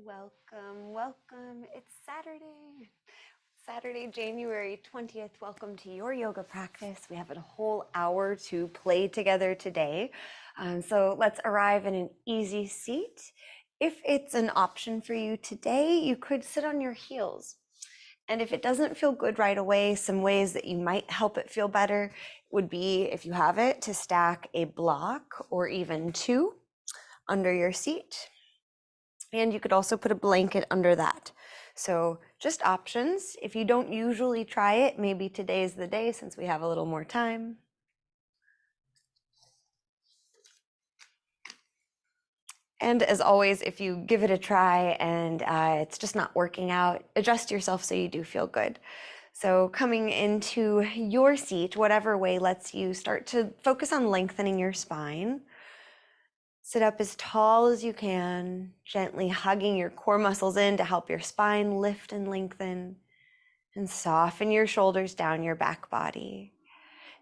Welcome, welcome. It's Saturday, January 20th. Welcome to your yoga practice. We have a whole hour to play together today. So let's arrive in an easy seat. If it's an option for you today, you could sit on your heels. And if it doesn't feel good right away, some ways that you might help it feel better would be, if you have it, to stack a block or even two under your seat. And you could also put a blanket under that. So just options. If you don't usually try it, maybe today's the day since we have a little more time. And as always, if you give it a try and it's just not working out, adjust yourself so you do feel good. So coming into your seat, whatever way lets you start to focus on lengthening your spine. Sit up as tall as you can, gently hugging your core muscles in to help your spine lift and lengthen, and soften your shoulders down your back body.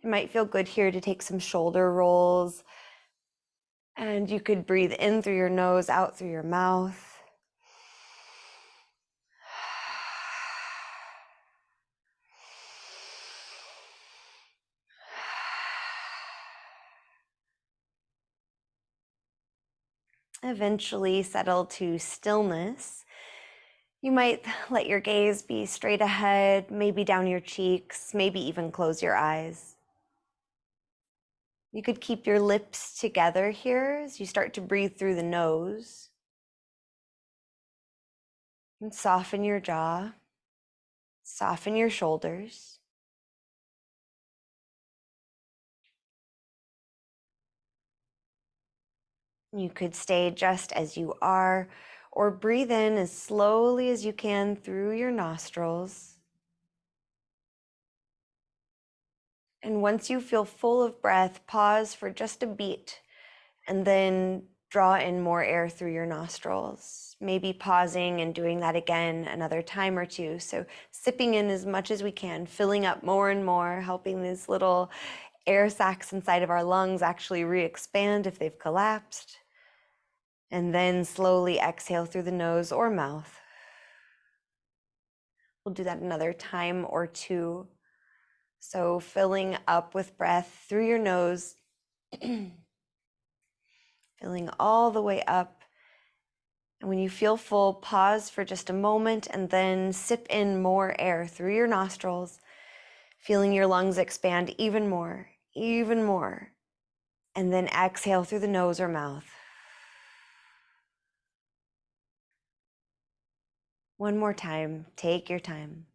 It might feel good here to take some shoulder rolls, and you could breathe in through your nose, out through your mouth. Eventually settle to stillness. You might let your gaze be straight ahead, maybe down your cheeks, maybe even close your eyes. You could keep your lips together here as you start to breathe through the nose. And soften your jaw, soften your shoulders. You could stay just as you are, or breathe in as slowly as you can through your nostrils. And once you feel full of breath, pause for just a beat, and then draw in more air through your nostrils. Maybe pausing and doing that again another time or two. So sipping in as much as we can, filling up more and more, helping these little air sacs inside of our lungs actually re-expand if they've collapsed. And then slowly exhale through the nose or mouth. We'll do that another time or two. So filling up with breath through your nose, filling all the way up. And when you feel full, pause for just a moment and then sip in more air through your nostrils, feeling your lungs expand even more, and then exhale through the nose or mouth. One more time, take your time.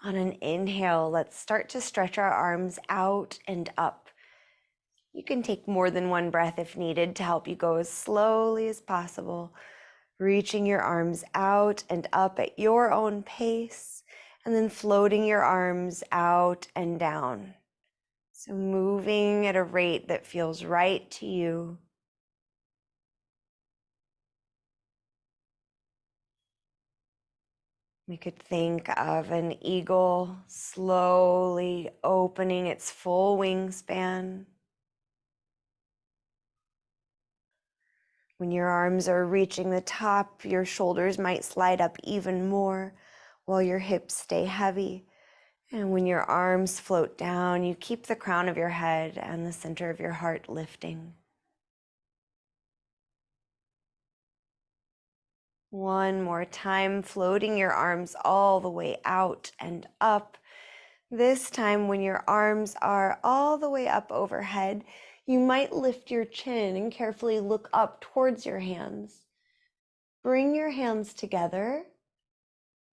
On an inhale, let's start to stretch our arms out and up. You can take more than one breath if needed to help you go as slowly as possible, reaching your arms out and up at your own pace, and then floating your arms out and down. So moving at a rate that feels right to you. We could think of an eagle slowly opening its full wingspan. When your arms are reaching the top, your shoulders might slide up even more while your hips stay heavy. And when your arms float down, you keep the crown of your head and the center of your heart lifting. One more time, floating your arms all the way out and up. This time, when your arms are all the way up overhead, you might lift your chin and carefully look up towards your hands. Bring your hands together.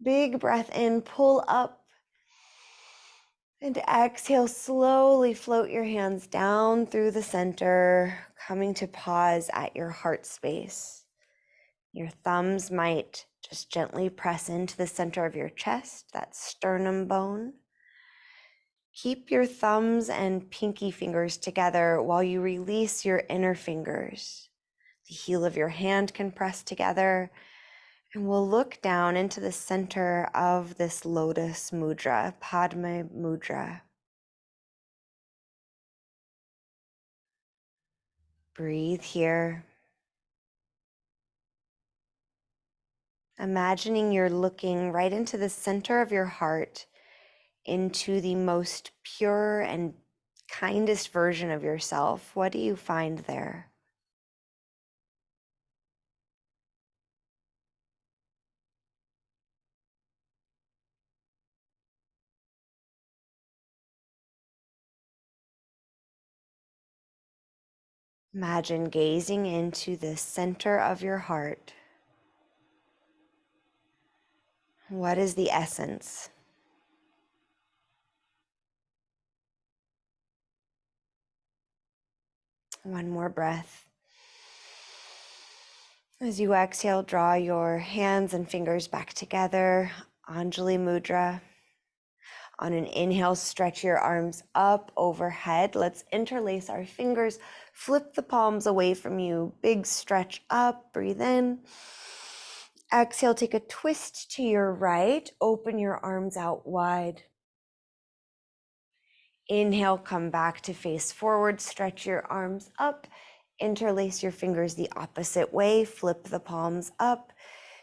Big breath in, pull up. And exhale, slowly float your hands down through the center, coming to pause at your heart space. Your thumbs might just gently press into the center of your chest, that sternum bone. Keep your thumbs and pinky fingers together while you release your inner fingers. The heel of your hand can press together, and we'll look down into the center of this lotus mudra, Padma mudra. Breathe here. Imagining you're looking right into the center of your heart, into the most pure and kindest version of yourself. What do you find there? Imagine gazing into the center of your heart. What is the essence? One more breath. As you exhale, draw your hands and fingers back together, Anjali Mudra. On an inhale, stretch your arms up overhead. Let's interlace our fingers, flip the palms away from you. Big stretch up, breathe in. Exhale, take a twist to your right, open your arms out wide. Inhale, come back to face forward, stretch your arms up, interlace your fingers the opposite way, flip the palms up.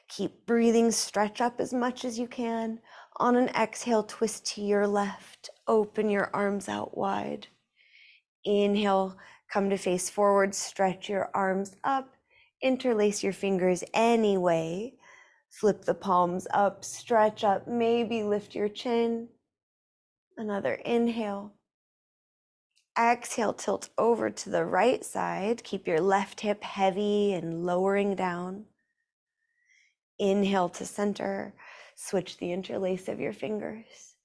Keep breathing, stretch up as much as you can. On an exhale, twist to your left, open your arms out wide. Inhale, come to face forward, stretch your arms up, interlace your fingers anyway. Flip the palms up, stretch up, maybe lift your chin. Another inhale. Exhale, tilt over to the right side. Keep your left hip heavy and lowering down. Inhale to center, switch the interlace of your fingers.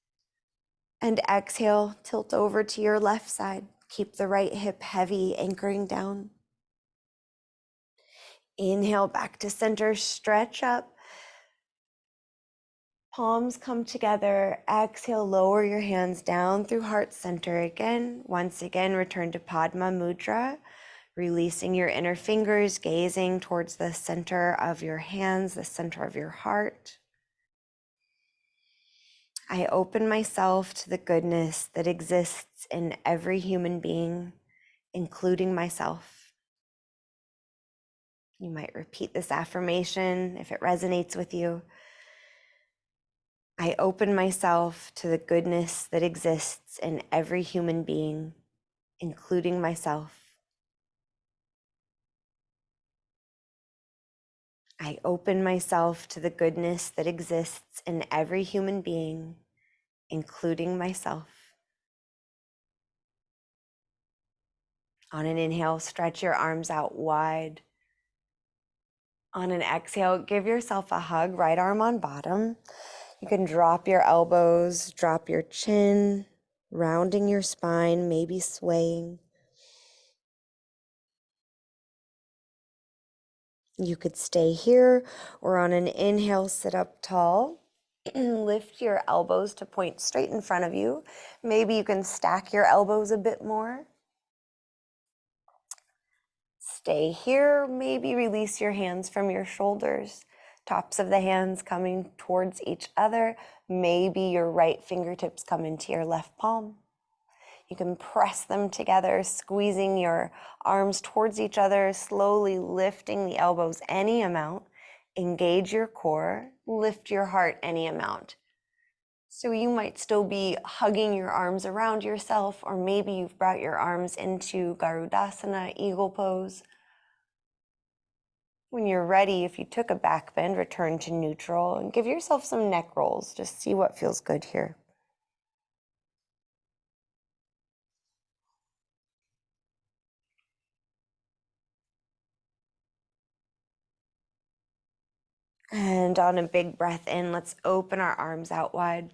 And exhale, tilt over to your left side. Keep the right hip heavy, anchoring down. Inhale back to center, stretch up. Palms come together. Exhale, lower your hands down through heart center again. Once again, return to Padma Mudra. Releasing your inner fingers, gazing towards the center of your hands, the center of your heart. I open myself to the goodness that exists in every human being, including myself. You might repeat this affirmation if it resonates with you. I open myself to the goodness that exists in every human being, including myself. I open myself to the goodness that exists in every human being, including myself. On an inhale, stretch your arms out wide. On an exhale, give yourself a hug, right arm on bottom. You can drop your elbows, drop your chin, rounding your spine, maybe swaying. You could stay here, or on an inhale, sit up tall. Lift your elbows to point straight in front of you. Maybe you can stack your elbows a bit more. Stay here, maybe release your hands from your shoulders. Tops of the hands coming towards each other. Maybe your right fingertips come into your left palm. You can press them together, squeezing your arms towards each other, slowly lifting the elbows any amount. Engage your core, lift your heart any amount. So you might still be hugging your arms around yourself, or maybe you've brought your arms into Garudasana, eagle pose. When you're ready, if you took a back bend, return to neutral and give yourself some neck rolls. Just see what feels good here. And on a big breath in, let's open our arms out wide.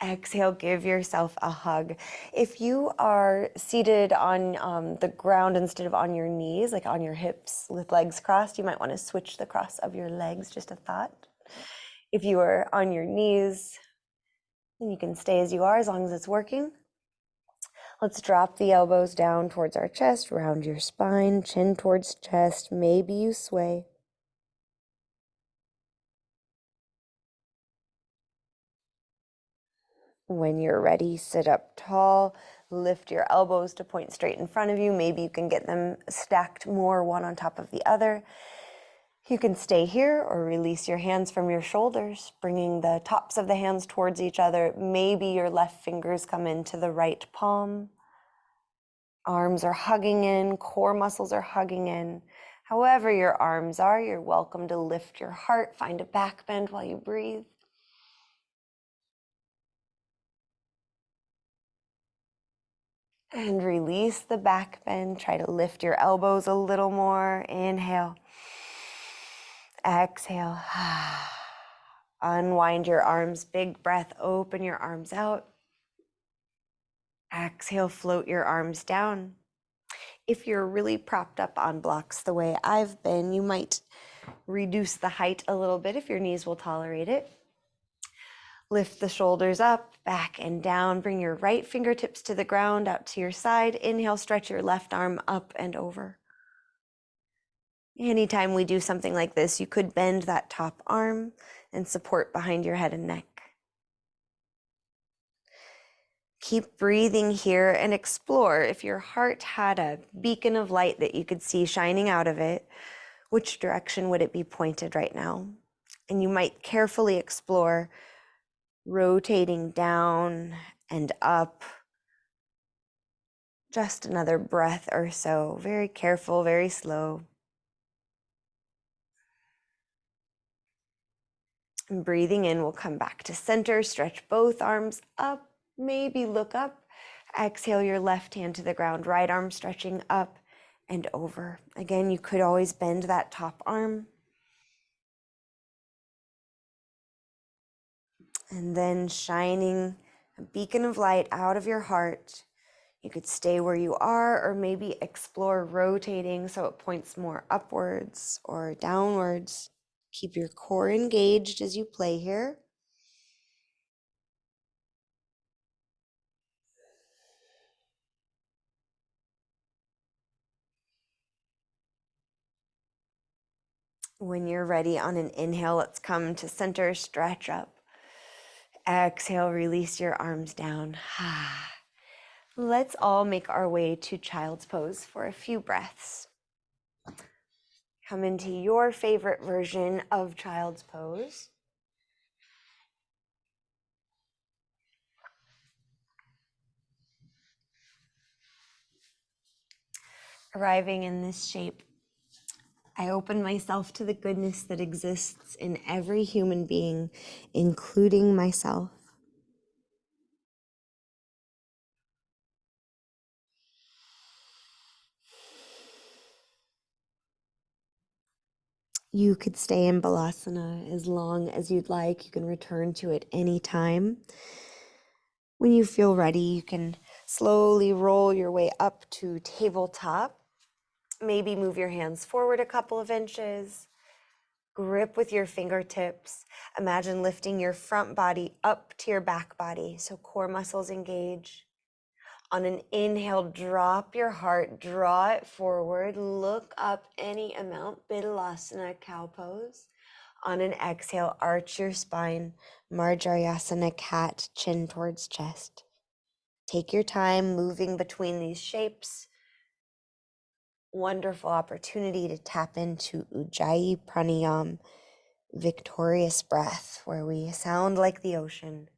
Exhale, give yourself a hug. If you are seated on the ground instead of on your knees, like on your hips with legs crossed, you might want to switch the cross of your legs, just a thought. If you are on your knees, And you can stay as you are as long as it's working. Let's drop the elbows down towards our chest, round your spine, chin towards chest. Maybe you sway. When you're ready, sit up tall, lift your elbows to point straight in front of you. Maybe you can get them stacked more one on top of the other. You can stay here or release your hands from your shoulders, bringing the tops of the hands towards each other. Maybe your left fingers come into the right palm. Arms are hugging in, core muscles are hugging in. However your arms are, you're welcome to lift your heart, find a back bend while you breathe. And release the back bend. Try to lift your elbows a little more. Inhale. Exhale. Unwind your arms. Big breath. Open your arms out. Exhale. Float your arms down. If you're really propped up on blocks the way I've been, you might reduce the height a little bit if your knees will tolerate it. Lift the shoulders up, back and down. Bring your right fingertips to the ground, out to your side. Inhale, stretch your left arm up and over. Anytime we do something like this, you could bend that top arm and support behind your head and neck. Keep breathing here and explore. If your heart had a beacon of light that you could see shining out of it, which direction would it be pointed right now? And you might carefully explore rotating down and up. Just another breath or so. Very careful, very slow. And breathing in, we'll come back to center. Stretch both arms up. Maybe look up. Exhale your left hand to the ground. Right arm stretching up and over. Again, you could always bend that top arm. And then shining a beacon of light out of your heart. You could stay where you are or maybe explore rotating so it points more upwards or downwards. Keep your core engaged as you play here. When you're ready on an inhale, let's come to center, stretch up. Exhale, release your arms down. Let's all make our way to child's pose for a few breaths. Come into your favorite version of child's pose. Arriving in this shape, I open myself to the goodness that exists in every human being, including myself. You could stay in Balasana as long as you'd like. You can return to it anytime. When you feel ready, you can slowly roll your way up to tabletop. Maybe move your hands forward a couple of inches. Grip with your fingertips. Imagine lifting your front body up to your back body, so core muscles engage. On an inhale, drop your heart, draw it forward, look up any amount, Bidalasana, cow pose. On an exhale, arch your spine, Marjaryasana, cat, chin towards chest. Take your time moving between these shapes. Wonderful opportunity to tap into Ujjayi Pranayam, victorious breath, where we sound like the ocean.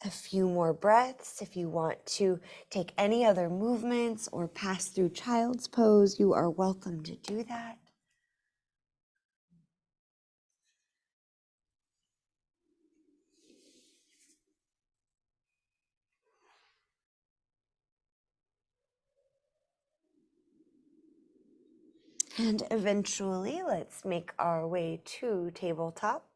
A few more breaths. If you want to take any other movements or pass through child's pose, you are welcome to do that. And eventually, let's make our way to tabletop.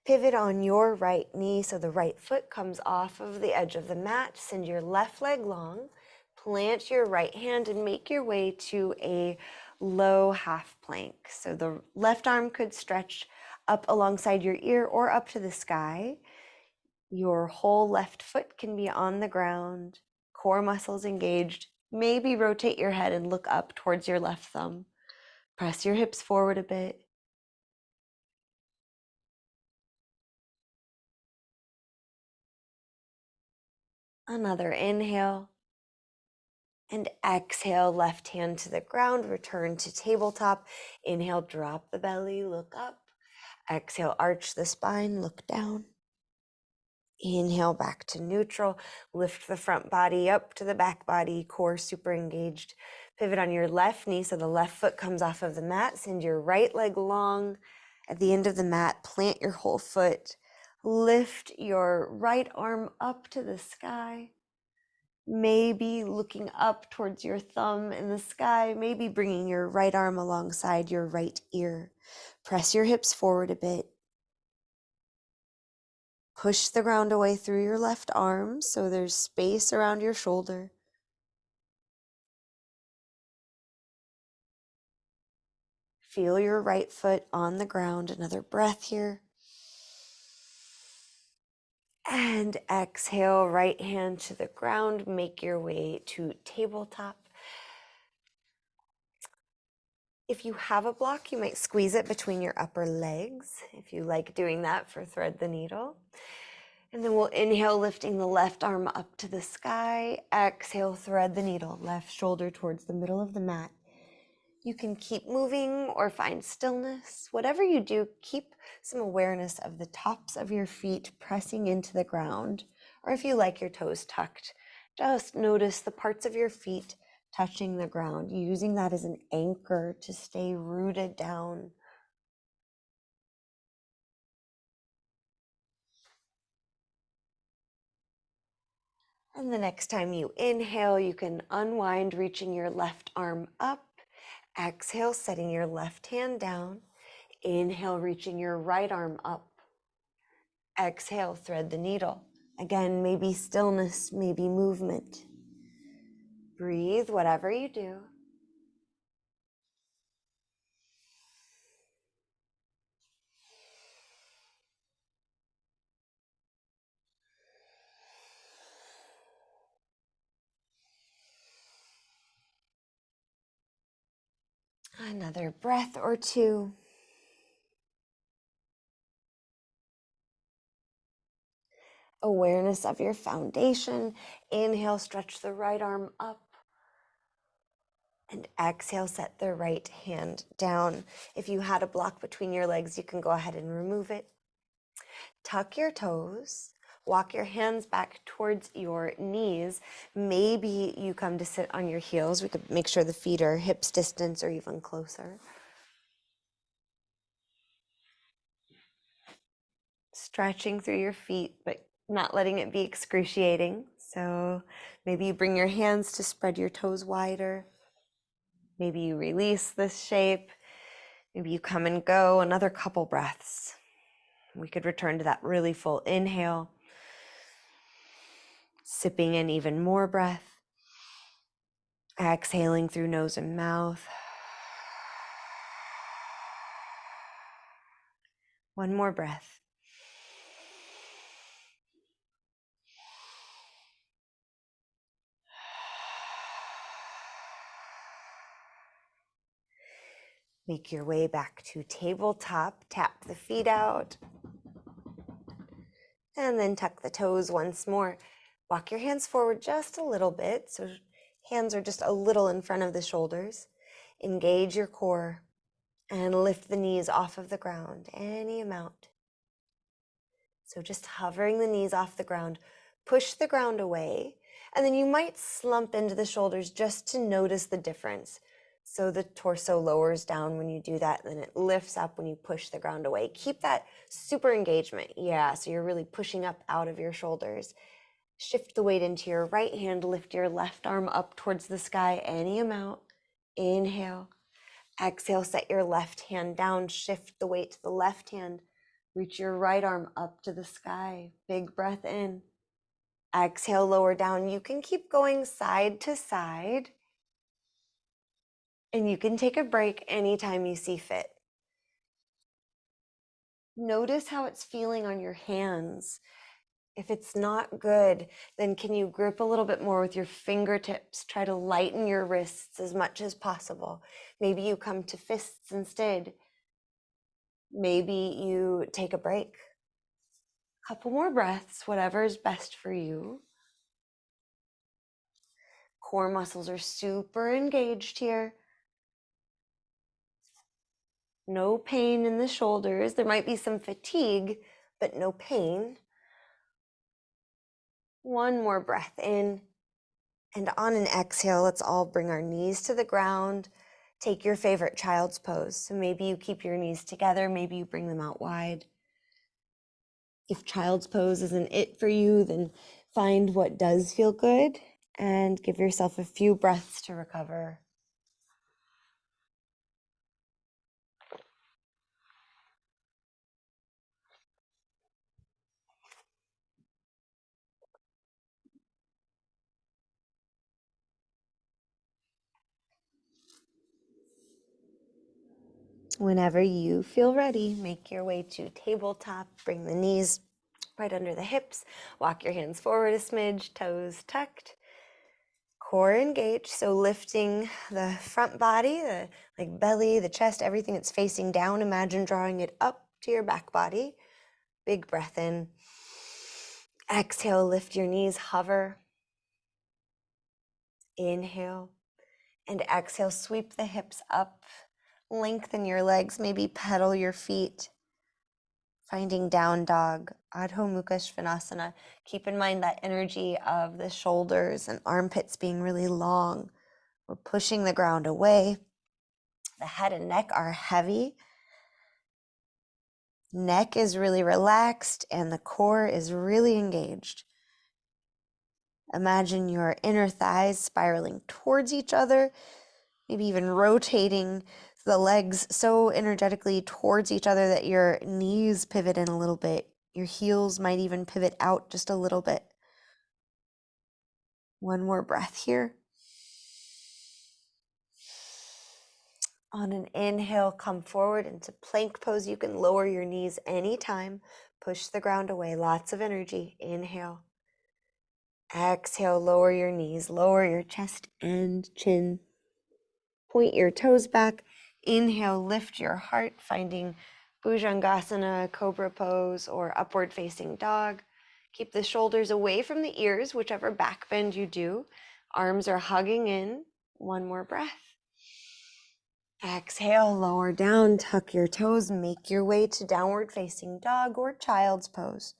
Pivot on your right knee so the right foot comes off of the edge of the mat. Send your left leg long. Plant your right hand and make your way to a low half plank. So the left arm could stretch up alongside your ear or up to the sky. Your whole left foot can be on the ground, core muscles engaged. Maybe rotate your head and look up towards your left thumb. Press your hips forward a bit. Another inhale. And exhale, left hand to the ground, return to tabletop. Inhale, drop the belly, look up. Exhale, arch the spine, look down. Inhale, back to neutral. Lift the front body up to the back body, core super engaged. Pivot on your left knee so the left foot comes off of the mat. Send your right leg long. At the end of the mat, plant your whole foot. Lift your right arm up to the sky. Maybe looking up towards your thumb in the sky, maybe bringing your right arm alongside your right ear. Press your hips forward a bit. Push the ground away through your left arm so there's space around your shoulder. Feel your right foot on the ground. Another breath here. And exhale, right hand to the ground. Make your way to tabletop. If you have a block, you might squeeze it between your upper legs, if you like doing that for thread the needle. And then we'll inhale, lifting the left arm up to the sky. Exhale, thread the needle, left shoulder towards the middle of the mat. You can keep moving or find stillness. Whatever you do, keep some awareness of the tops of your feet pressing into the ground. Or if you like your toes tucked, just notice the parts of your feet touching the ground, using that as an anchor to stay rooted down. And the next time you inhale, you can unwind, reaching your left arm up. Exhale, setting your left hand down. Inhale, reaching your right arm up. Exhale, thread the needle. Again, maybe stillness, maybe movement. Breathe, whatever you do. Another breath or two. Awareness of your foundation. Inhale, stretch the right arm up. And exhale, set the right hand down. If you had a block between your legs, you can go ahead and remove it. Tuck your toes. Walk your hands back towards your knees. Maybe you come to sit on your heels. We could make sure the feet are hips distance or even closer. Stretching through your feet, but not letting it be excruciating. So maybe you bring your hands to spread your toes wider. Maybe you release this shape. Maybe you come and go. Another couple breaths. We could return to that really full inhale. Sipping in even more breath. Exhaling through nose and mouth. One more breath. Make your way back to tabletop. Tap the feet out. And then tuck the toes once more. Walk your hands forward just a little bit, so hands are just a little in front of the shoulders. Engage your core and lift the knees off of the ground, any amount. So just hovering the knees off the ground, push the ground away, and then you might slump into the shoulders just to notice the difference. So the torso lowers down when you do that, then it lifts up when you push the ground away. Keep that super engagement. Yeah, so you're really pushing up out of your shoulders. Shift the weight into your right hand, lift your left arm up towards the sky, any amount. Inhale. Exhale, set your left hand down, shift the weight to the left hand. Reach your right arm up to the sky. Big breath in. Exhale, lower down. You can keep going side to side. And you can take a break anytime you see fit. Notice how it's feeling on your hands. If it's not good, then can you grip a little bit more with your fingertips? Try to lighten your wrists as much as possible. Maybe you come to fists instead. Maybe you take a break. Couple more breaths, whatever is best for you. Core muscles are super engaged here. No pain in the shoulders. There might be some fatigue, but no pain. One more breath in. And on an exhale, let's all bring our knees to the ground. Take your favorite child's pose. So maybe you keep your knees together, maybe you bring them out wide. If child's pose isn't it for you, then find what does feel good and give yourself a few breaths to recover. Whenever you feel ready, make your way to tabletop. Bring the knees right under the hips. Walk your hands forward a smidge, toes tucked. Core engaged, so lifting the front body, the like belly, the chest, everything that's facing down. Imagine drawing it up to your back body. Big breath in. Exhale, lift your knees, hover. Inhale. And exhale, sweep the hips up. Lengthen your legs, maybe pedal your feet. Finding down dog, Adho Mukha Svanasana. Keep in mind that energy of the shoulders and armpits being really long. We're pushing the ground away. The head and neck are heavy. Neck is really relaxed and the core is really engaged. Imagine your inner thighs spiraling towards each other, maybe even rotating the legs so energetically towards each other that your knees pivot in a little bit. Your heels might even pivot out just a little bit. One more breath here. On an inhale, come forward into plank pose. You can lower your knees anytime. Push the ground away. Lots of energy. Inhale. Exhale, lower your knees, lower your chest and chin. Point your toes back. Inhale, lift your heart, finding Bhujangasana, Cobra pose, or upward facing dog. Keep the shoulders away from the ears, whichever back bend you do. Arms are hugging in. One more breath. Exhale, lower down, tuck your toes, make your way to downward facing dog or child's pose.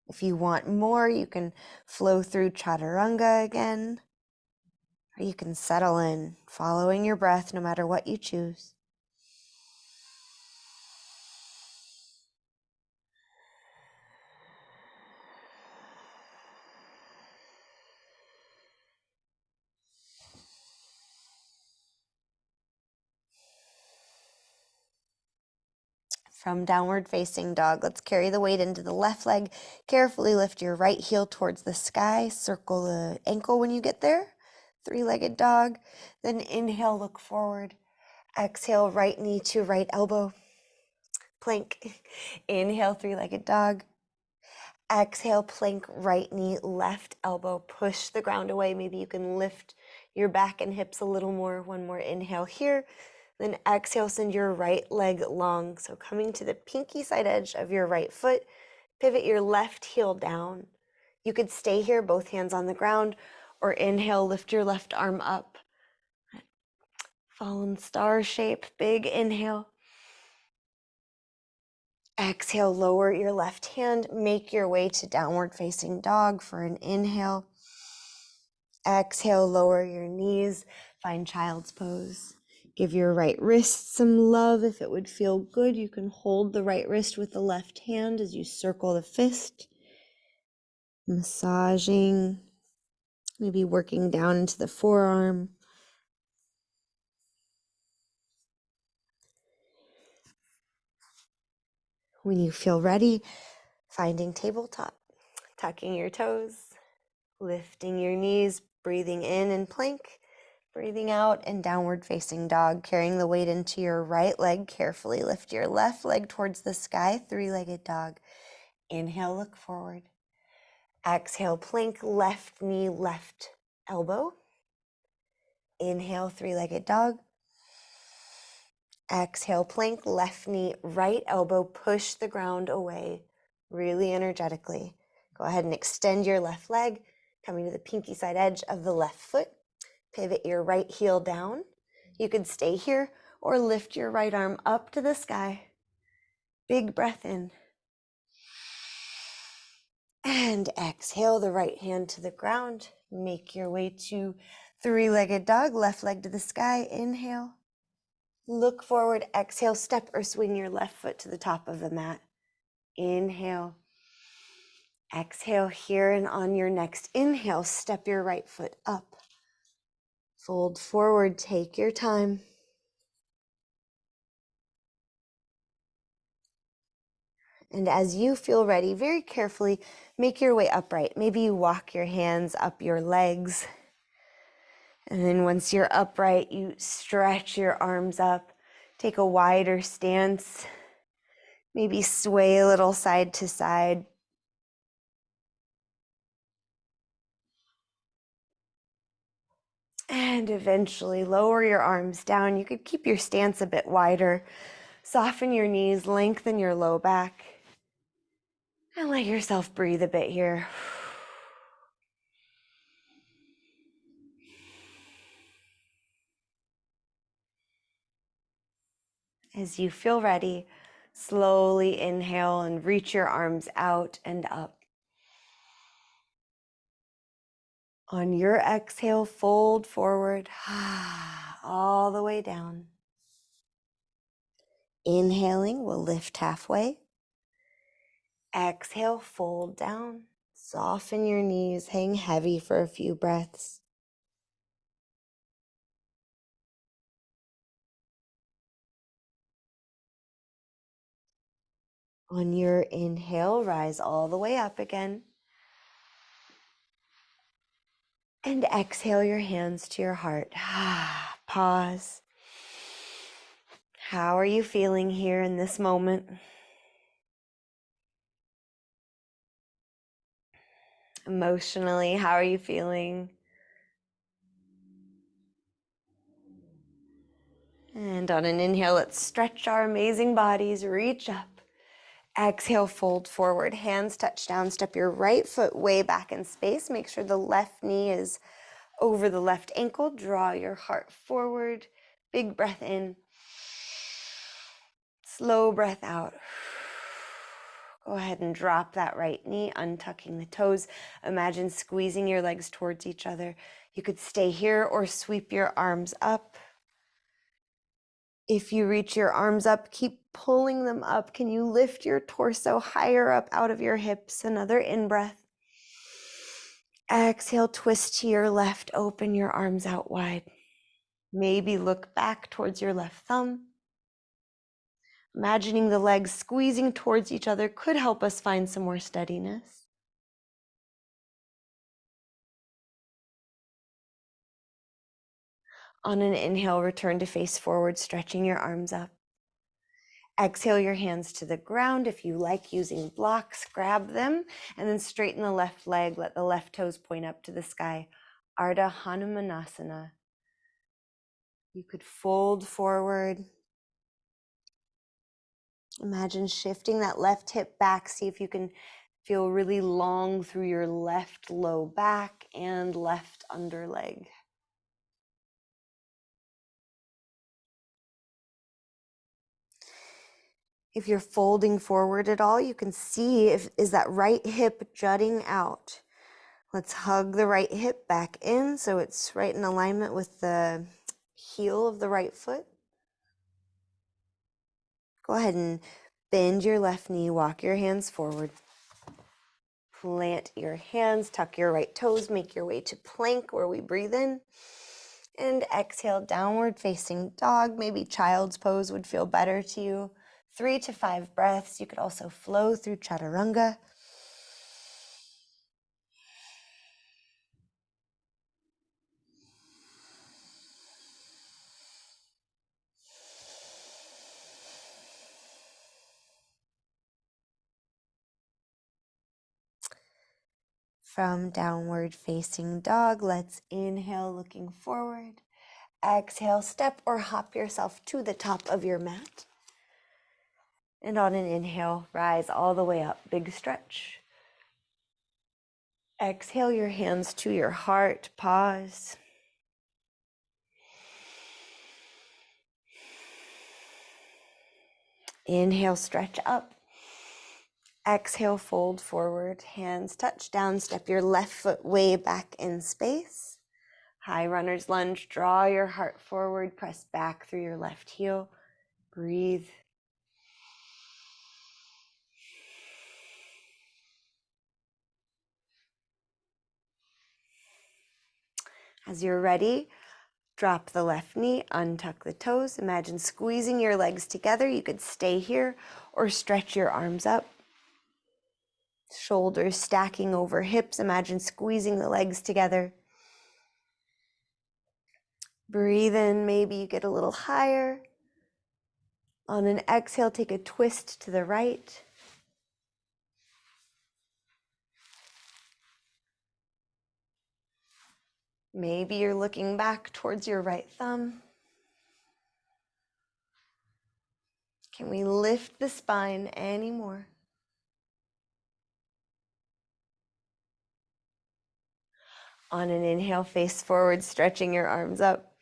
If you want more, you can flow through chaturanga again, or you can settle in, following your breath no matter what you choose. From downward facing dog, let's carry the weight into the left leg. Carefully lift your right heel towards the sky. Circle the ankle when you get there. Three-legged dog. Then inhale, look forward. Exhale, right knee to right elbow. Plank. Inhale, three-legged dog. Exhale, plank, right knee, left elbow. Push the ground away. Maybe you can lift your back and hips a little more. One more inhale here. Then exhale, send your right leg long. So coming to the pinky side edge of your right foot, pivot your left heel down. You could stay here, both hands on the ground, or inhale, lift your left arm up. Fallen star shape, big inhale. Exhale, lower your left hand, make your way to downward facing dog for an inhale. Exhale, lower your knees, find child's pose. Give your right wrist some love. If it would feel good, you can hold the right wrist with the left hand as you circle the fist. Massaging, maybe working down into the forearm. When you feel ready, finding tabletop, tucking your toes, lifting your knees, breathing in and plank, breathing out and downward facing dog, carrying the weight into your right leg. Carefully lift your left leg towards the sky, three-legged dog. Inhale, look forward. Exhale, plank, left knee, left elbow. Inhale, three-legged dog. Exhale, plank, left knee, right elbow, push the ground away really energetically. Go ahead and extend your left leg, coming to the pinky side edge of the left foot. Pivot your right heel down. You could stay here or lift your right arm up to the sky. Big breath in. And exhale the right hand to the ground. Make your way to three-legged dog, left leg to the sky. Inhale. Look forward. Exhale, step or swing your left foot to the top of the mat. Inhale. Exhale here, and on your next inhale, step your right foot up. Fold forward, take your time. And as you feel ready, very carefully make your way upright. Maybe you walk your hands up your legs. And then once you're upright, you stretch your arms up. Take a wider stance. Maybe sway a little side to side. And eventually lower your arms down. You could keep your stance a bit wider. Soften your knees, lengthen your low back. And let yourself breathe a bit here. As you feel ready, slowly inhale and reach your arms out and up. On your exhale, fold forward, all the way down. Inhaling, we'll lift halfway. Exhale, fold down. Soften your knees, hang heavy for a few breaths. On your inhale, rise all the way up again. And exhale your hands to your heart. Pause. How are you feeling here in this moment? Emotionally, how are you feeling? And on an inhale, let's stretch our amazing bodies, reach up. Exhale, fold forward, hands touch down, step your right foot way back in space. Make sure the left knee is over the left ankle. Draw your heart forward. Big breath in. Slow breath out. Go ahead and drop that right knee, untucking the toes. Imagine squeezing your legs towards each other. You could stay here or sweep your arms up. If you reach your arms up, keep pulling them up. Can you lift your torso higher up out of your hips? Another in-breath. Exhale, twist to your left, open your arms out wide. Maybe look back towards your left thumb. Imagining the legs squeezing towards each other could help us find some more steadiness. On an inhale, return to face forward, stretching your arms up. Exhale your hands to the ground. If you like using blocks, grab them, and then straighten the left leg. Let the left toes point up to the sky. Ardha Hanumanasana. You could fold forward. Imagine shifting that left hip back. See if you can feel really long through your left low back and left underleg. If you're folding forward at all, you can see is that right hip jutting out. Let's hug the right hip back in so it's right in alignment with the heel of the right foot. Go ahead and bend your left knee, walk your hands forward. Plant your hands, tuck your right toes, make your way to plank where we breathe in. And exhale, downward facing dog. Maybe child's pose would feel better to you. 3 to 5 breaths. You could also flow through chaturanga. From downward facing dog, let's inhale, looking forward. Exhale, step or hop yourself to the top of your mat. And on an inhale, rise all the way up, big stretch. Exhale your hands to your heart, pause. Inhale, stretch up. Exhale, fold forward, hands touch down, step your left foot way back in space. High runner's lunge, draw your heart forward, press back through your left heel. Breathe. As you're ready, drop the left knee, untuck the toes. Imagine squeezing your legs together. You could stay here or stretch your arms up. Shoulders stacking over hips. Imagine squeezing the legs together. Breathe in, maybe you get a little higher. On an exhale, take a twist to the right. Maybe you're looking back towards your right thumb. Can we lift the spine any more? On an inhale, face forward, stretching your arms up.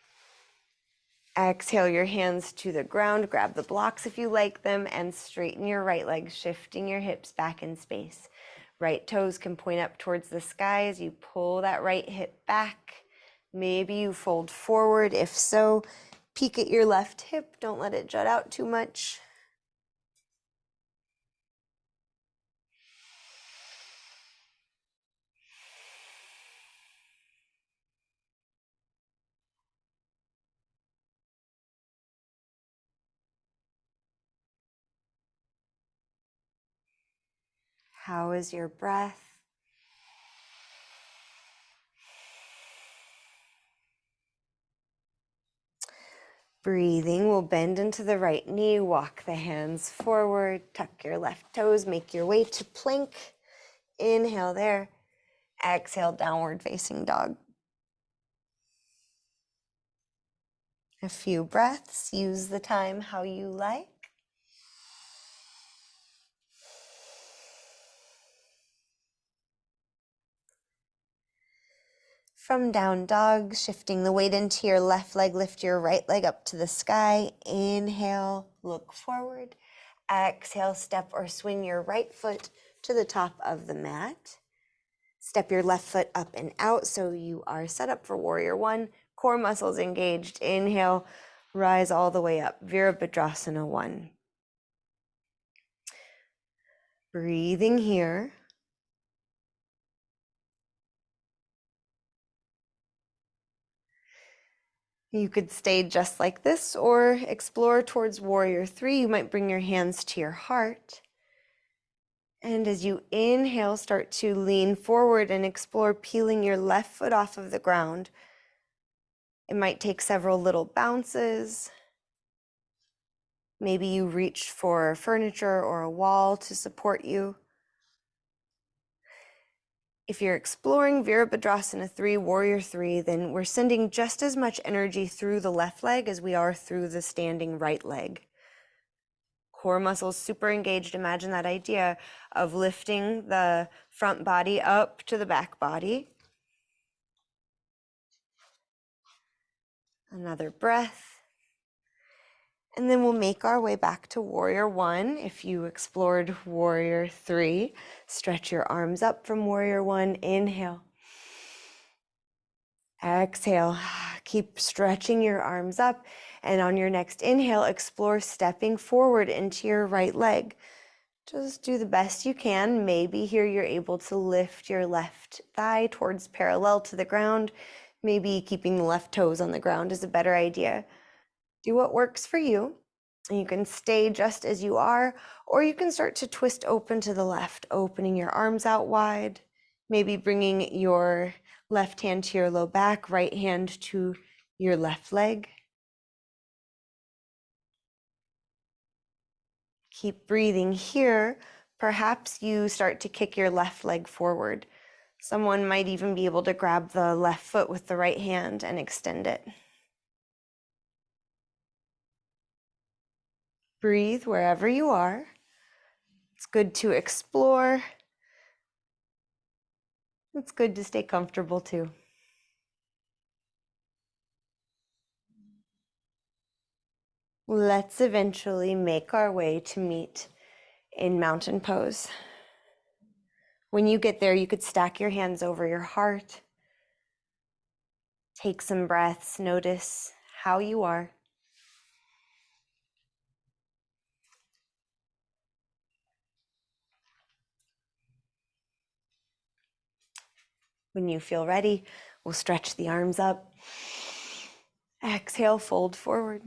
Exhale your hands to the ground, grab the blocks if you like them, and straighten your right leg, shifting your hips back in space. Right toes can point up towards the sky as you pull that right hip back. Maybe you fold forward. If so, peek at your left hip. Don't let it jut out too much. How is your breath? Breathing, we'll bend into the right knee, walk the hands forward, tuck your left toes, make your way to plank. Inhale there. Exhale, downward facing dog. A few breaths, use the time how you like. From down dog, shifting the weight into your left leg, lift your right leg up to the sky. Inhale, look forward. Exhale, step or swing your right foot to the top of the mat. Step your left foot up and out so you are set up for warrior one. Core muscles engaged. Inhale, rise all the way up. Virabhadrasana 1. Breathing here. You could stay just like this or explore towards warrior 3. You might bring your hands to your heart. And as you inhale, start to lean forward and explore peeling your left foot off of the ground. It might take several little bounces. Maybe you reach for furniture or a wall to support you. If you're exploring Virabhadrasana 3, Warrior 3, then we're sending just as much energy through the left leg as we are through the standing right leg. Core muscles super engaged. Imagine that idea of lifting the front body up to the back body. Another breath. And then we'll make our way back to Warrior 1. If you explored Warrior 3, stretch your arms up from Warrior 1. Inhale. Exhale. Keep stretching your arms up. And on your next inhale, explore stepping forward into your right leg. Just do the best you can. Maybe here you're able to lift your left thigh towards parallel to the ground. Maybe keeping the left toes on the ground is a better idea. Do what works for you. And you can stay just as you are, or you can start to twist open to the left, opening your arms out wide, maybe bringing your left hand to your low back, right hand to your left leg. Keep breathing here. Perhaps you start to kick your left leg forward. Someone might even be able to grab the left foot with the right hand and extend it. Breathe wherever you are. It's good to explore. It's good to stay comfortable too. Let's eventually make our way to meet in mountain pose. When you get there, you could stack your hands over your heart. Take some breaths, notice how you are. When you feel ready, we'll stretch the arms up. Exhale, fold forward.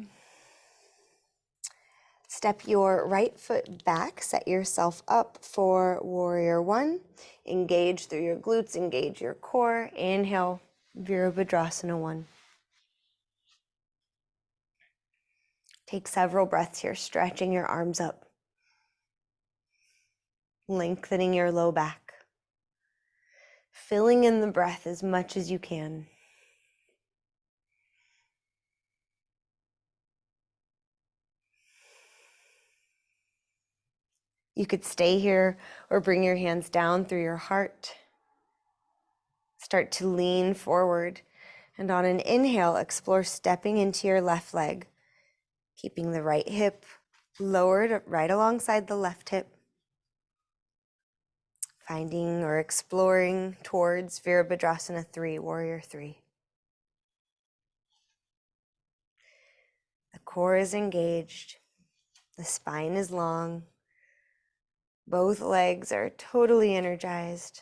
Step your right foot back, set yourself up for warrior one. Engage through your glutes, engage your core. Inhale, Virabhadrasana 1. Take several breaths here, stretching your arms up, lengthening your low back, filling in the breath as much as you can. You could stay here or bring your hands down through your heart. Start to lean forward, and on an inhale, explore stepping into your left leg, keeping the right hip lowered right alongside the left hip. Finding or exploring towards Virabhadrasana 3, Warrior 3. The core is engaged, the spine is long, both legs are totally energized.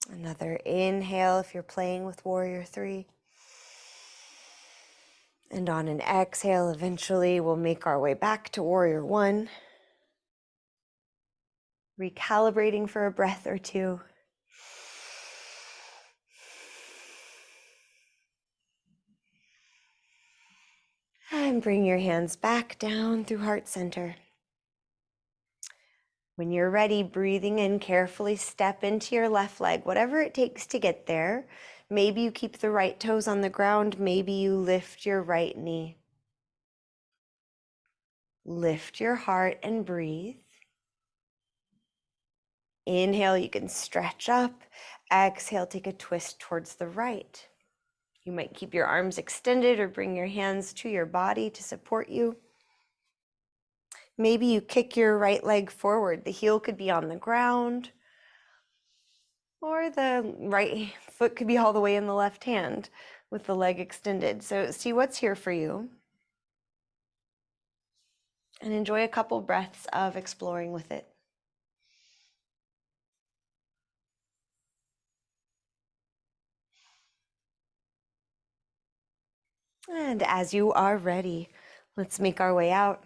Another inhale if you're playing with Warrior 3. And on an exhale, eventually we'll make our way back to Warrior 1. Recalibrating for a breath or two. And bring your hands back down through heart center. When you're ready, breathing in, carefully step into your left leg, whatever it takes to get there. Maybe you keep the right toes on the ground. Maybe you lift your right knee. Lift your heart and breathe. Inhale, you can stretch up. Exhale, take a twist towards the right. You might keep your arms extended or bring your hands to your body to support you. Maybe you kick your right leg forward. The heel could be on the ground, or the right foot could be all the way in the left hand with the leg extended. So see what's here for you. And enjoy a couple breaths of exploring with it. And as you are ready, let's make our way out.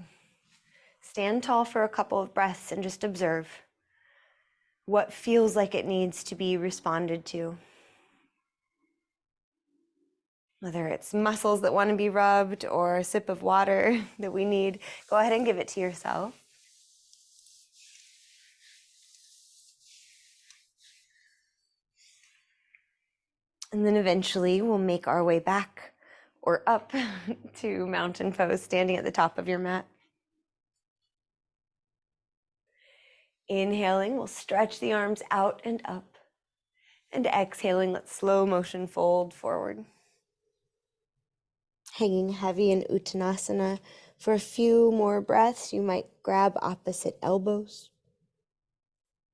Stand tall for a couple of breaths and just observe what feels like it needs to be responded to. Whether it's muscles that want to be rubbed or a sip of water that we need, go ahead and give it to yourself. And then eventually we'll make our way back or up to mountain pose, standing at the top of your mat. Inhaling, we'll stretch the arms out and up. And exhaling, let's slow motion fold forward. Hanging heavy in Uttanasana. For a few more breaths, you might grab opposite elbows.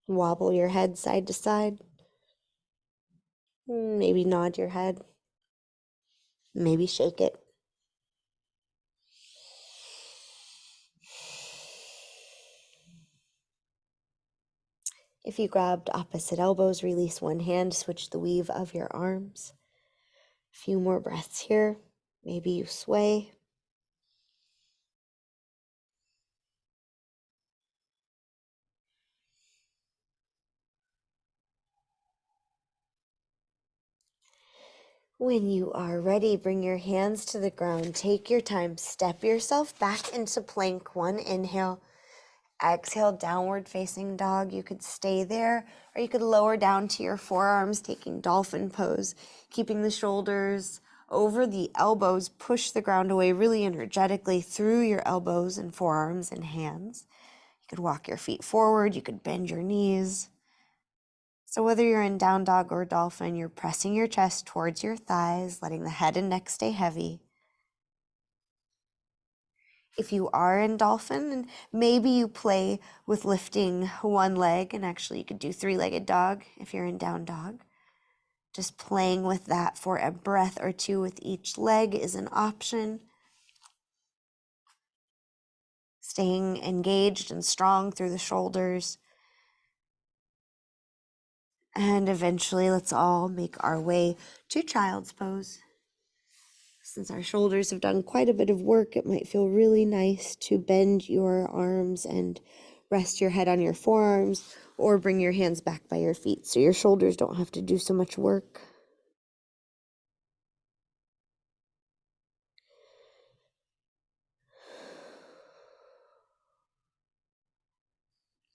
Wobble your head side to side. Maybe nod your head. Maybe shake it. If you grabbed opposite elbows, release one hand, switch the weave of your arms. A few more breaths here. Maybe you sway. When you are ready, bring your hands to the ground. Take your time. Step yourself back into plank one. Inhale. Exhale, downward facing dog. You could stay there, or you could lower down to your forearms, taking dolphin pose, keeping the shoulders over the elbows. Push the ground away really energetically through your elbows and forearms and hands. You could walk your feet forward. You could bend your knees. So whether you're in down dog or dolphin, you're pressing your chest towards your thighs, letting the head and neck stay heavy. If you are in dolphin, and maybe you play with lifting one leg, and actually you could do three-legged dog if you're in down dog. Just playing with that for a breath or two with each leg is an option. Staying engaged and strong through the shoulders. And eventually, let's all make our way to child's pose. Since our shoulders have done quite a bit of work, it might feel really nice to bend your arms and rest your head on your forearms, or bring your hands back by your feet so your shoulders don't have to do so much work.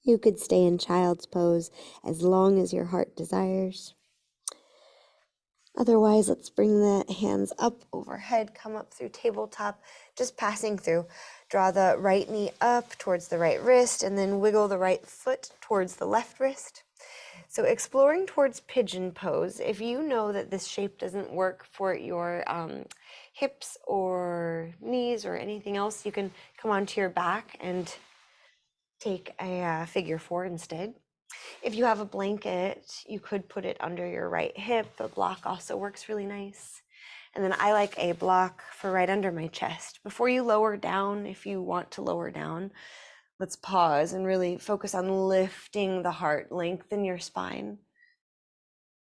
You could stay in child's pose as long as your heart desires. Otherwise, let's bring the hands up overhead, come up through tabletop, just passing through. Draw the right knee up towards the right wrist, and then wiggle the right foot towards the left wrist. So exploring towards pigeon pose, if you know that this shape doesn't work for your hips or knees or anything else, you can come onto your back and take a figure four instead. If you have a blanket, you could put it under your right hip. The block also works really nice. And then I like a block for right under my chest. Before you lower down, if you want to lower down, let's pause and really focus on lifting the heart, lengthen your spine.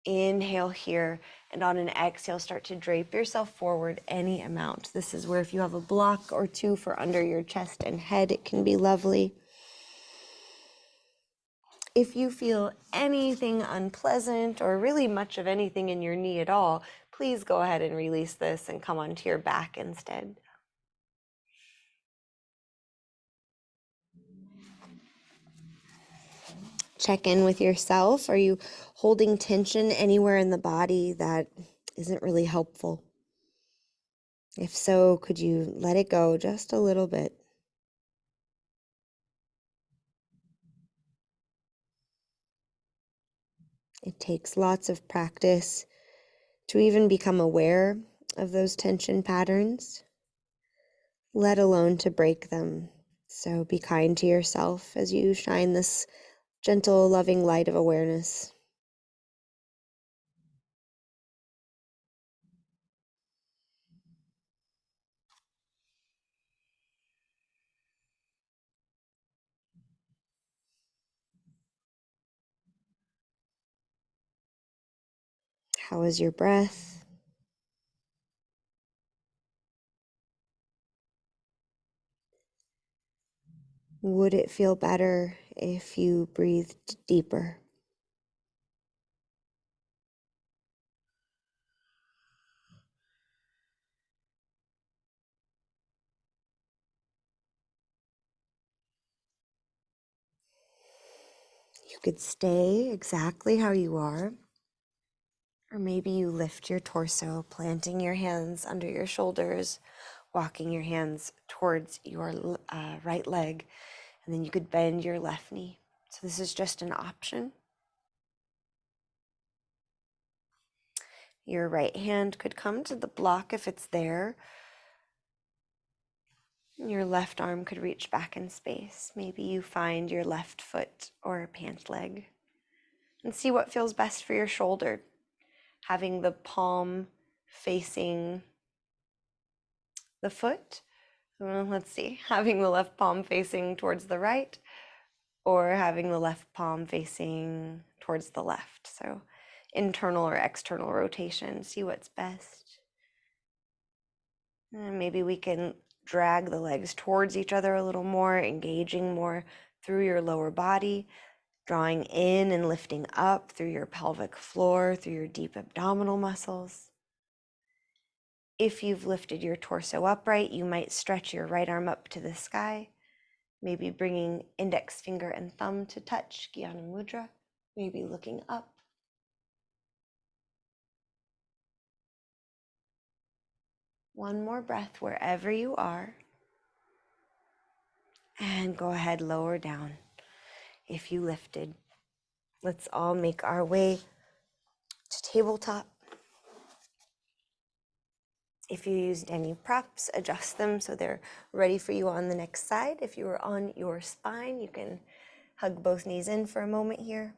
Inhale here, and on an exhale, start to drape yourself forward any amount. This is where if you have a block or two for under your chest and head, it can be lovely. If you feel anything unpleasant or really much of anything in your knee at all, please go ahead and release this and come onto your back instead. Check in with yourself. Are you holding tension anywhere in the body that isn't really helpful? If so, could you let it go just a little bit? It takes lots of practice to even become aware of those tension patterns, let alone to break them. So be kind to yourself as you shine this gentle, loving light of awareness. How is your breath? Would it feel better if you breathed deeper? You could stay exactly how you are, or maybe you lift your torso, planting your hands under your shoulders, walking your hands towards your right leg, and then you could bend your left knee. So this is just an option. Your right hand could come to the block if it's there. Your left arm could reach back in space. Maybe you find your left foot or pant leg. And see what feels best for your shoulder. Having the palm facing the foot. Let's see, having the left palm facing towards the right, or having the left palm facing towards the left. So internal or external rotation, see what's best. And maybe we can drag the legs towards each other a little more, engaging more through your lower body, drawing in and lifting up through your pelvic floor, through your deep abdominal muscles. If you've lifted your torso upright, you might stretch your right arm up to the sky, maybe bringing index finger and thumb to touch, Jnana Mudra, maybe looking up. One more breath wherever you are. And go ahead, lower down if you lifted. Let's all make our way to tabletop. If you used any props, adjust them so they're ready for you on the next side. If you were on your spine, you can hug both knees in for a moment here.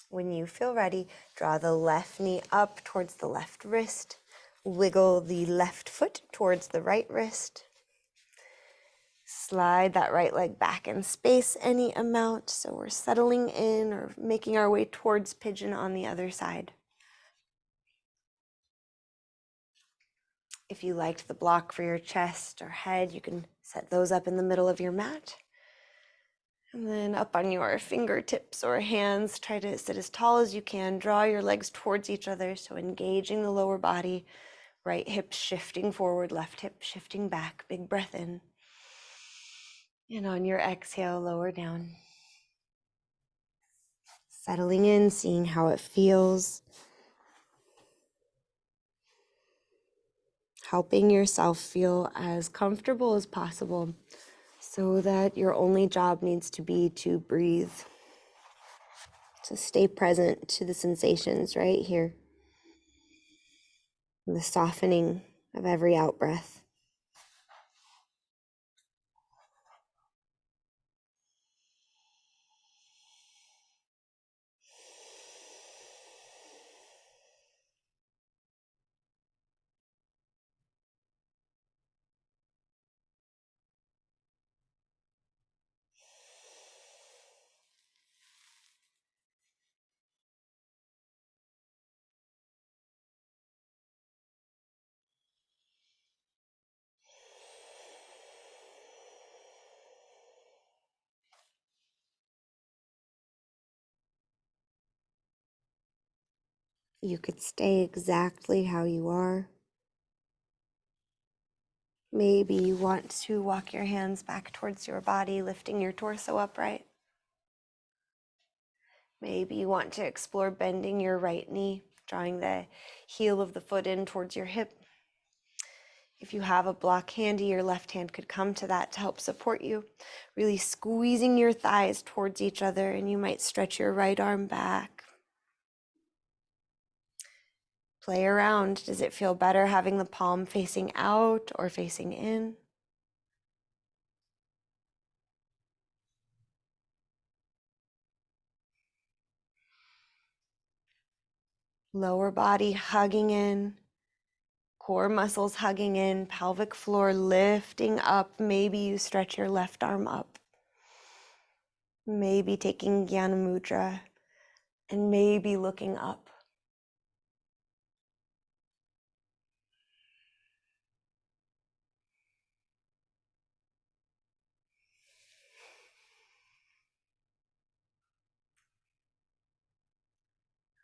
When you feel ready, draw the left knee up towards the left wrist. Wiggle the left foot towards the right wrist. Slide that right leg back in space any amount. So we're settling in or making our way towards pigeon on the other side. If you liked the block for your chest or head, you can set those up in the middle of your mat. And then up on your fingertips or hands, try to sit as tall as you can. Draw your legs towards each other, so engaging the lower body. Right hip shifting forward, left hip shifting back. Big breath in. And on your exhale, lower down. Settling in, seeing how it feels. Helping yourself feel as comfortable as possible so that your only job needs to be to breathe. To stay present to the sensations right here. And the softening of every out breath. You could stay exactly how you are. Maybe you want to walk your hands back towards your body, lifting your torso upright. Maybe you want to explore bending your right knee, drawing the heel of the foot in towards your hip. If you have a block handy, your left hand could come to that to help support you, really squeezing your thighs towards each other, and you might stretch your right arm back. Play around. Does it feel better having the palm facing out or facing in? Lower body hugging in, core muscles hugging in, pelvic floor lifting up. Maybe you stretch your left arm up. Maybe taking Jnana Mudra and maybe looking up.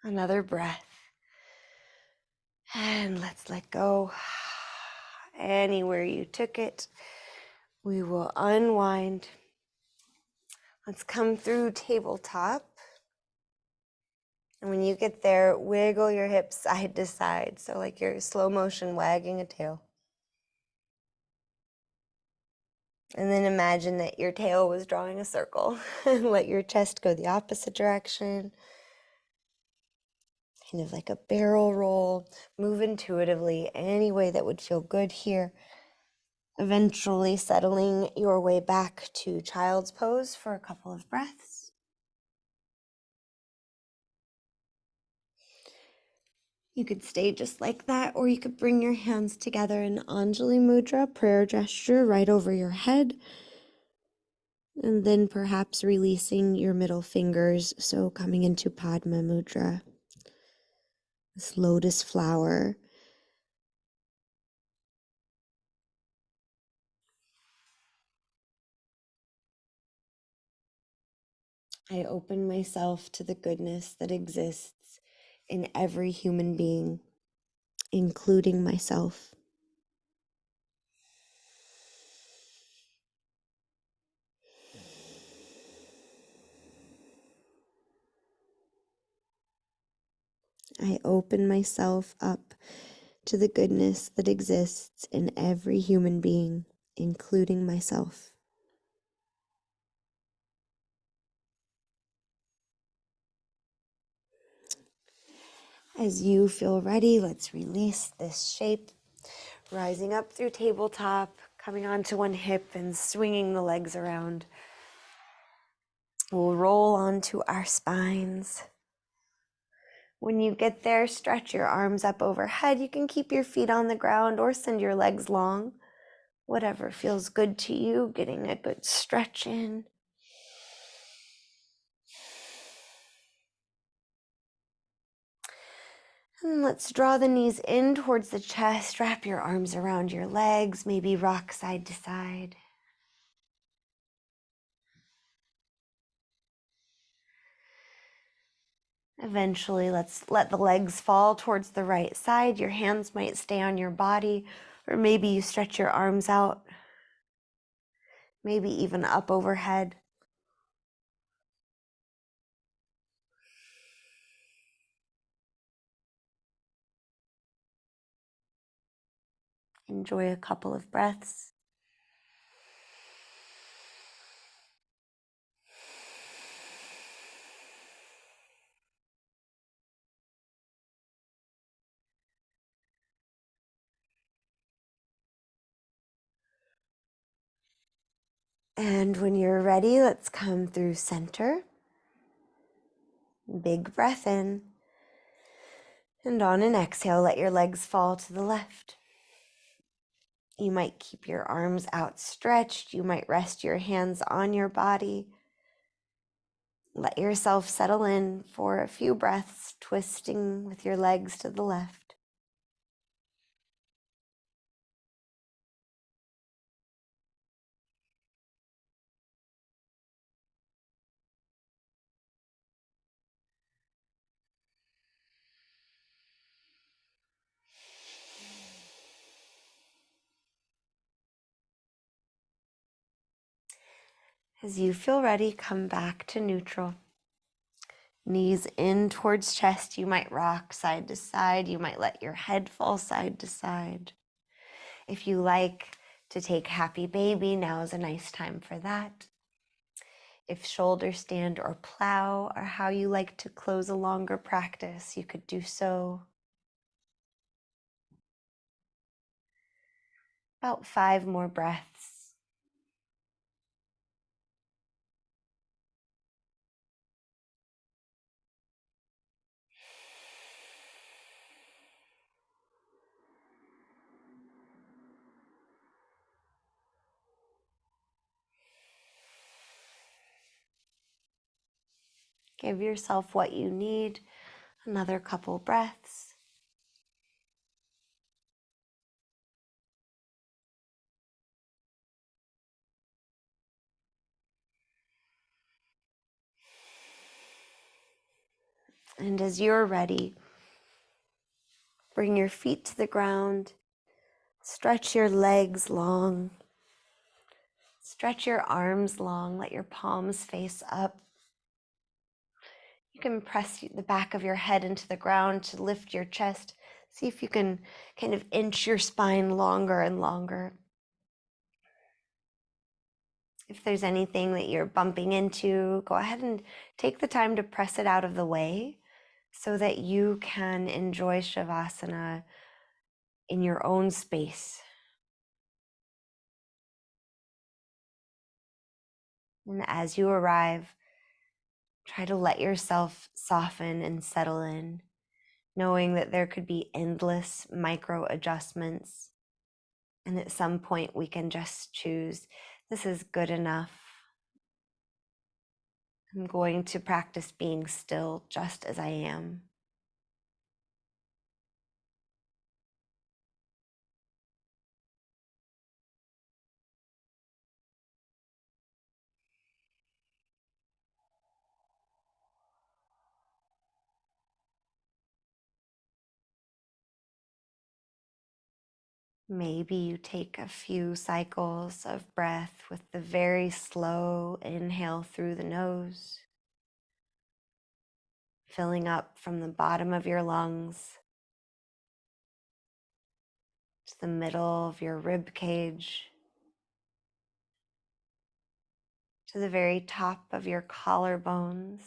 Another breath. And let's let go. Anywhere you took it, we will unwind. Let's come through tabletop. And when you get there, wiggle your hips side to side. So like you're slow motion wagging a tail. And then imagine that your tail was drawing a circle. And let your chest go the opposite direction. Kind of like a barrel roll. Move intuitively, any way that would feel good here. Eventually settling your way back to child's pose for a couple of breaths. You could stay just like that, or you could bring your hands together in Anjali Mudra, prayer gesture right over your head. And then perhaps releasing your middle fingers, so coming into Padma Mudra. this lotus flower. I open myself to the goodness that exists in every human being, including myself. I open myself up to the goodness that exists in every human being, including myself. As you feel ready, let's release this shape, rising up through tabletop, coming onto one hip and swinging the legs around. We'll roll onto our spines. When you get there, stretch your arms up overhead. You can keep your feet on the ground or send your legs long. Whatever feels good to you, getting a good stretch in. And let's draw the knees in towards the chest. Wrap your arms around your legs, maybe rock side to side. Eventually, let's let the legs fall towards the right side. Your hands might stay on your body, or maybe you stretch your arms out, maybe even up overhead. Enjoy a couple of breaths. And when you're ready, let's come through center. Big breath in. And on an exhale, let your legs fall to the left. You might keep your arms outstretched. You might rest your hands on your body. Let yourself settle in for a few breaths, twisting with your legs to the left. As you feel ready, come back to neutral. Knees in towards chest. You might rock side to side. You might let your head fall side to side. If you like to take happy baby, now is a nice time for that. If shoulder stand or plow are how you like to close a longer practice, you could do so. About 5 more breaths. Give yourself what you need. Another couple breaths. And as you're ready, bring your feet to the ground. Stretch your legs long. Stretch your arms long. Let your palms face up. You can press the back of your head into the ground to lift your chest. See if you can kind of inch your spine longer and longer. If there's anything that you're bumping into, go ahead and take the time to press it out of the way so that you can enjoy Shavasana in your own space. And as you arrive, try to let yourself soften and settle in, knowing that there could be endless micro adjustments. And at some point we can just choose, this is good enough. I'm going to practice being still just as I am. Maybe you take a few cycles of breath with the very slow inhale through the nose, filling up from the bottom of your lungs to the middle of your rib cage, to the very top of your collarbones.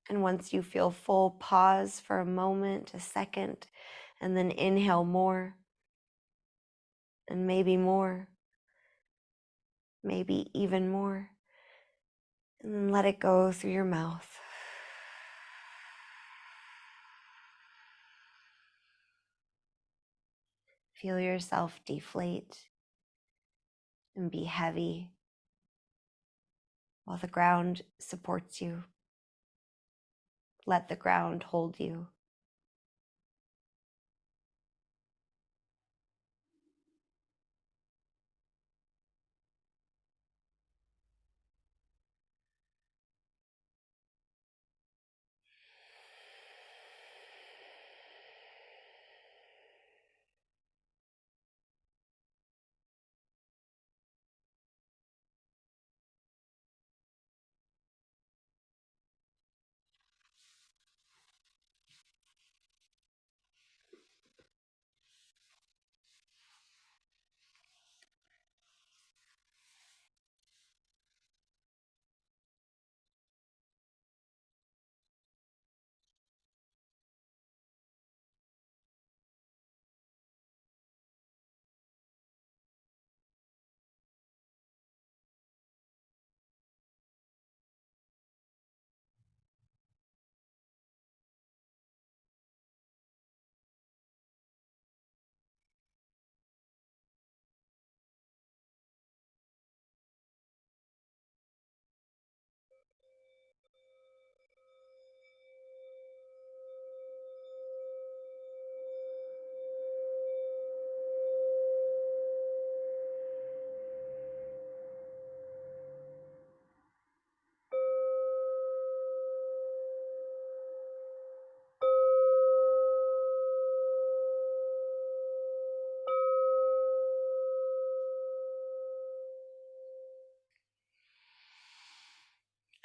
And once you feel full, pause for a moment, a second, and then inhale more, and maybe more, maybe even more. And then let it go through your mouth. Feel yourself deflate and be heavy while the ground supports you. Let the ground hold you.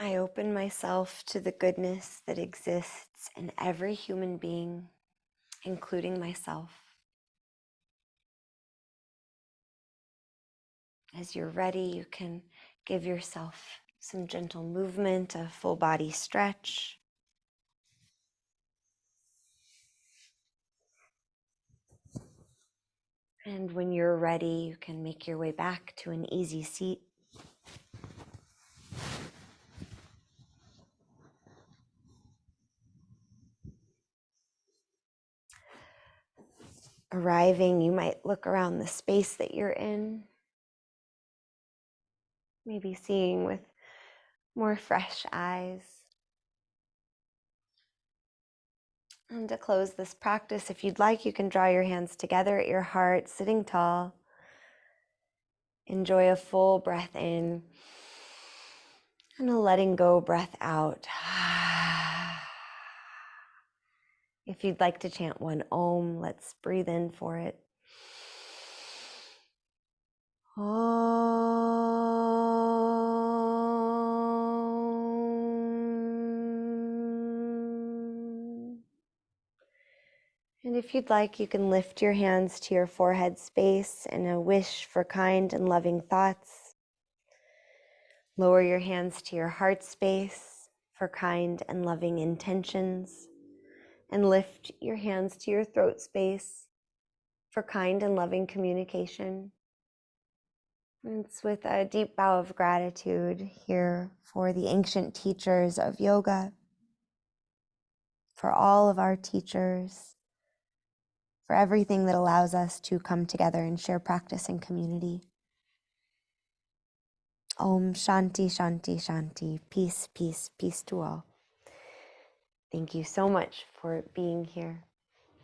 I open myself to the goodness that exists in every human being, including myself. As you're ready, you can give yourself some gentle movement, a full body stretch. And when you're ready, you can make your way back to an easy seat. Arriving, you might look around the space that you're in, maybe seeing with more fresh eyes. And to close this practice, if you'd like, you can draw your hands together at your heart, sitting tall. Enjoy a full breath in and a letting go breath out. If you'd like to chant one Om, let's breathe in for it. Om. And if you'd like, you can lift your hands to your forehead space in a wish for kind and loving thoughts. Lower your hands to your heart space for kind and loving intentions. And lift your hands to your throat space for kind and loving communication. And it's with a deep bow of gratitude here for the ancient teachers of yoga, for all of our teachers, for everything that allows us to come together and share practice and community. Om Shanti Shanti Shanti. Peace, peace, peace to all. Thank you so much for being here.